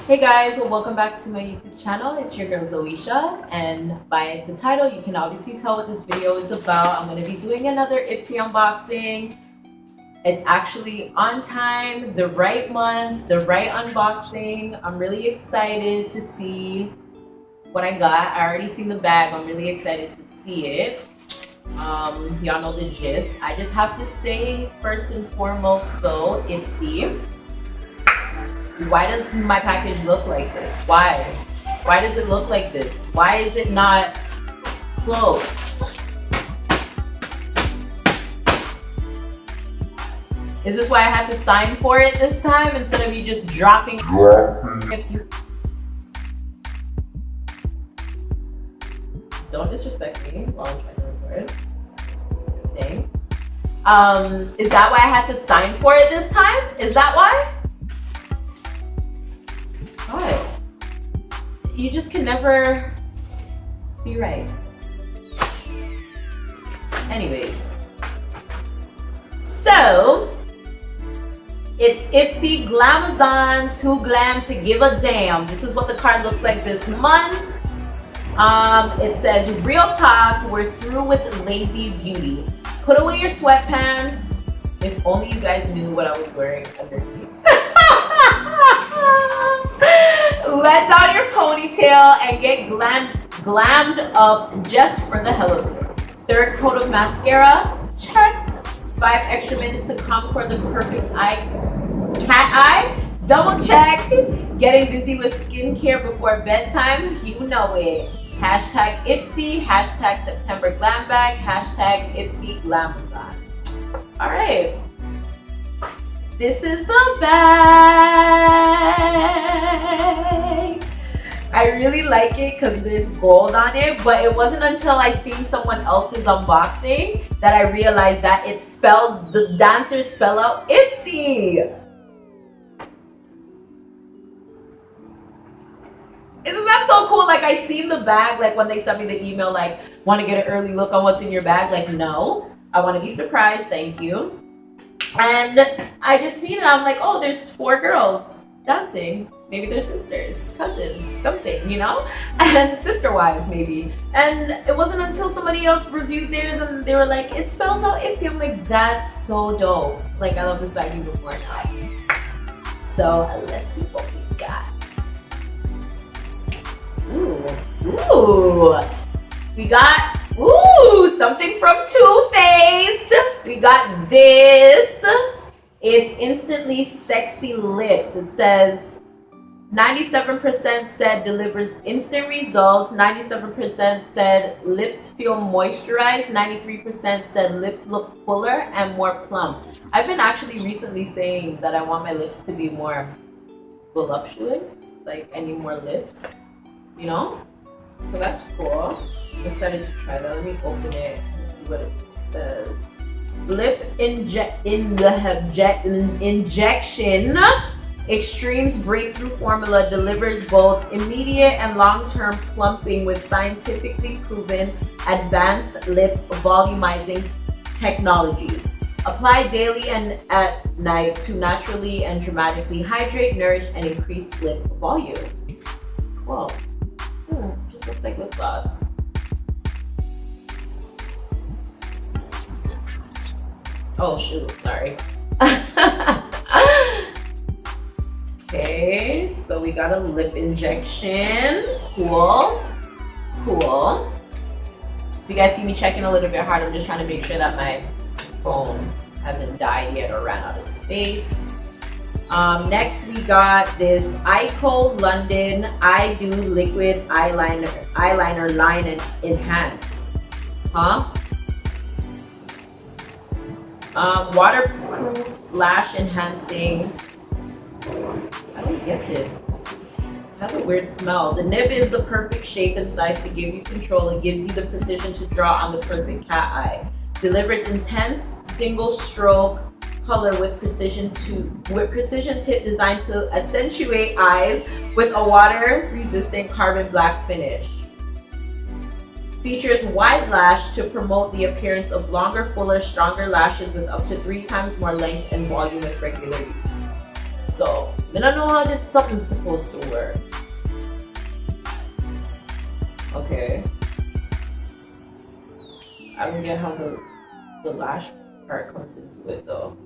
Hey guys, well, welcome back to my YouTube channel. It's your girl Zoeshaaa, and by the title you can obviously tell what this video is about. I'm going to be doing another Ipsy unboxing. It's actually on time, the right month, the right unboxing. I'm really excited to see what I got. I already seen the bag. I'm really excited to see it. Y'all know the gist. I just have to say, first and foremost though, Ipsy, why does my package look like this? Why? Why does it look like this? Why is it not closed? Is this why I had to sign for it this time instead of you just dropping it through? Don't disrespect me while I'm trying to record. Thanks. Is that why I had to sign for it this time? Is that why? Why? You just can never be right. Anyways. So, it's Ipsy Glamazon, too glam to give a damn. This is what the card looks like this month. It says, real talk, we're through with lazy beauty. Put away your sweatpants. If only you guys knew what I was wearing underneath. Let down your ponytail and get glammed up just for the hell of it. Third coat of mascara, check. 5 extra minutes to contour the perfect cat eye, double check. Getting busy with skincare before bedtime, you know it. Hashtag Ipsy, hashtag September Glam Bag, hashtag Ipsy Glamazon. All right. This is the bag. I really like it because there's gold on it, but it wasn't until I seen someone else's unboxing that I realized that it spells, the dancers spell out Ipsy. Isn't that so cool? Like, I seen the bag, like when they sent me the email, like, want to get an early look on what's in your bag? Like, no, I want to be surprised, thank you. And I just seen it, I'm like, oh, there's 4 girls dancing. Maybe they're sisters, cousins, something, you know? And sister wives, maybe. And it wasn't until somebody else reviewed theirs and they were like, it spells out Ipsy. I'm like, that's so dope. Like, I love this bag even more now. So, let's see what we got. Ooh. We got, something from Too Faced. We got this. It's Instantly Sexy Lips. It says 97% said delivers instant results. 97% said lips feel moisturized. 93% said lips look fuller and more plump. I've been actually recently saying that I want my lips to be more voluptuous. Like, I need more lips, you know? So that's cool. I'm excited to try that. Let me open it and see what it says. Lip injection. Extremes breakthrough formula delivers both immediate and long-term plumping with scientifically proven advanced lip volumizing technologies. Apply daily and at night to naturally and dramatically hydrate, nourish, and increase lip volume. Cool. Just looks like lip gloss. Oh shoot, sorry. Okay, so we got a lip injection. Cool. If you guys see me checking a little bit hard, I'm just trying to make sure that my phone hasn't died yet or ran out of space. Next we got this Ico London I Do Liquid Eyeliner Line and Enhance. Waterproof lash enhancing. I don't get it. It has a weird smell. The nib is the perfect shape and size to give you control. It gives you the precision to draw on the perfect cat eye. Delivers intense single stroke color with precision tip designed to accentuate eyes with a water resistant carbon black finish. Features wide lash to promote the appearance of longer, fuller, stronger lashes with up to 3 times more length and volume with regular use. So I don't know how this something's supposed to work. Okay. I don't get how the lash part comes into it though.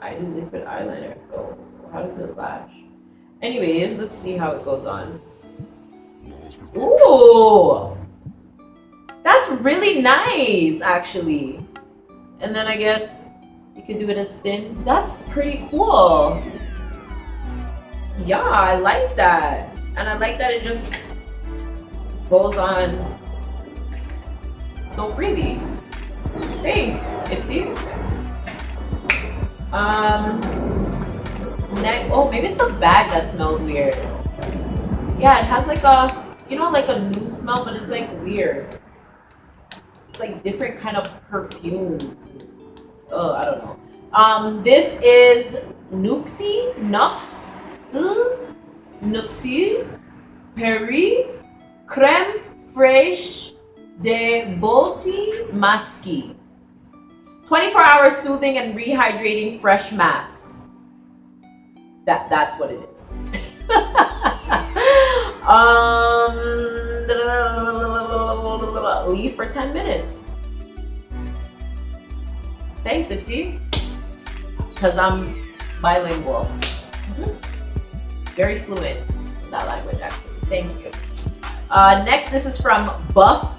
I do liquid eyeliner, so how does it lash? Anyways, let's see how it goes on. Ooh! That's really nice, actually. And then I guess you can do it as thin. That's pretty cool. Yeah, I like that. And I like that it just goes on so freely. Thanks, Ipsy. Oh, maybe it's the bag that smells weird. Yeah, it has like a, you know, like a new smell, but it's like weird. It's like different kind of perfumes. Oh, I don't know. This is Nuxie Paris Crème Fraîche de Beauté Masque. 24-hour soothing and rehydrating fresh masks. That's what it is. Leave for 10 minutes. Thanks, Ipsy. Because I'm bilingual. Very fluent in that language, actually. Thank you. Next, this is from Buff.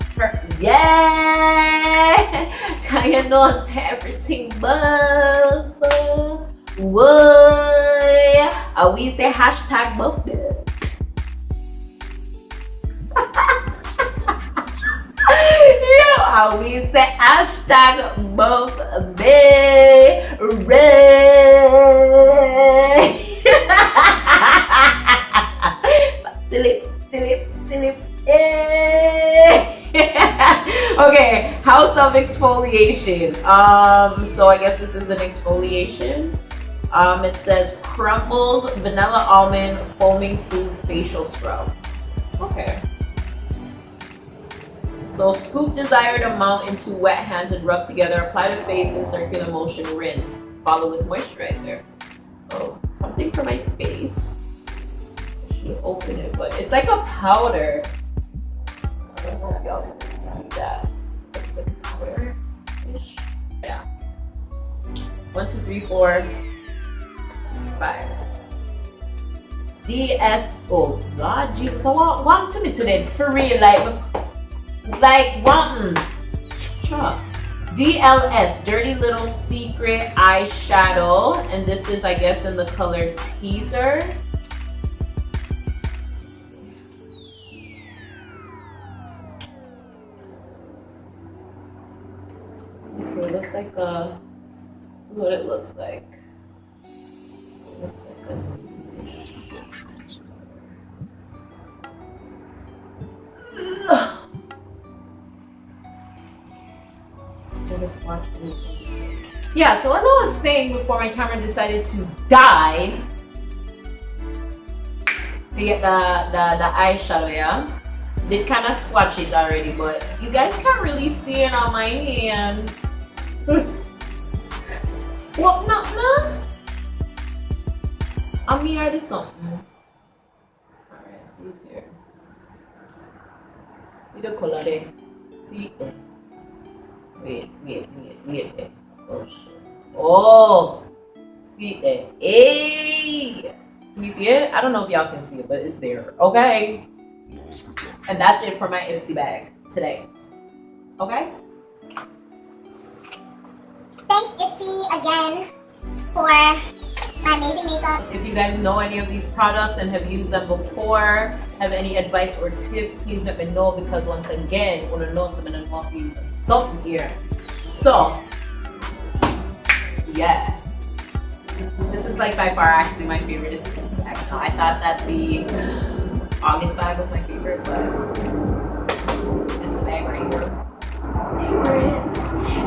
Yeah! Kaya knows everything, Buff. What? We say hashtag Buff. Yeah, we say hashtag Buff. Okay, house of exfoliation. So I guess this is an exfoliation. It says Crumbles Vanilla Almond Foaming Food Facial Scrub. Okay. So scoop desired amount into wet hands and rub together. Apply to face in circular motion. Rinse. Follow with moisturizer. So something for my face. I should open it, but it's like a powder. I don't know if y'all can see that. It's like a powder-ish. Yeah. 1, 2, 3, 4, 5. DS. Oh God, Jesus! I want to me today for real, like wanting. Sure. DLS, Dirty Little Secret Eyeshadow, and this is, I guess, in the color Teaser. Okay, it looks like a. This is what it looks like. It looks like a. Yeah, so as I was saying before my camera decided to die, we get the eyeshadow, yeah? Did kind of swatch it already, but you guys can't really see it on my hand. What not, man? I'm here to something. Alright, see it here. See the color there. See it there. Wait. Oh shit. Oh! See it. Hey! Can you see it? I don't know if y'all can see it, but it's there. Okay? And that's it for my Ipsy bag today. Okay? Thanks, Ipsy, again for my amazing makeup. If you guys know any of these products and have used them before, have any advice or tips, please let me know, because once again, I want to know some of the monkeys and something here. So, yeah. This is like by far actually my favorite. This bag. I thought that the August bag was my favorite, but this bag right here. Favorite.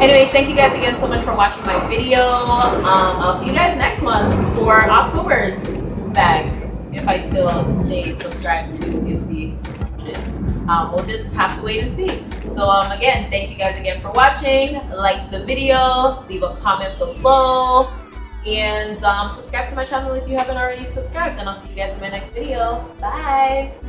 Anyways, thank you guys again so much for watching my video. I'll see you guys next month for October's bag, if I still stay subscribed to Ipsy subscriptions. We'll just have to wait and see. So again, thank you guys again for watching. Like the video, leave a comment below, And subscribe to my channel if you haven't already subscribed. And I'll see you guys in my next video. Bye!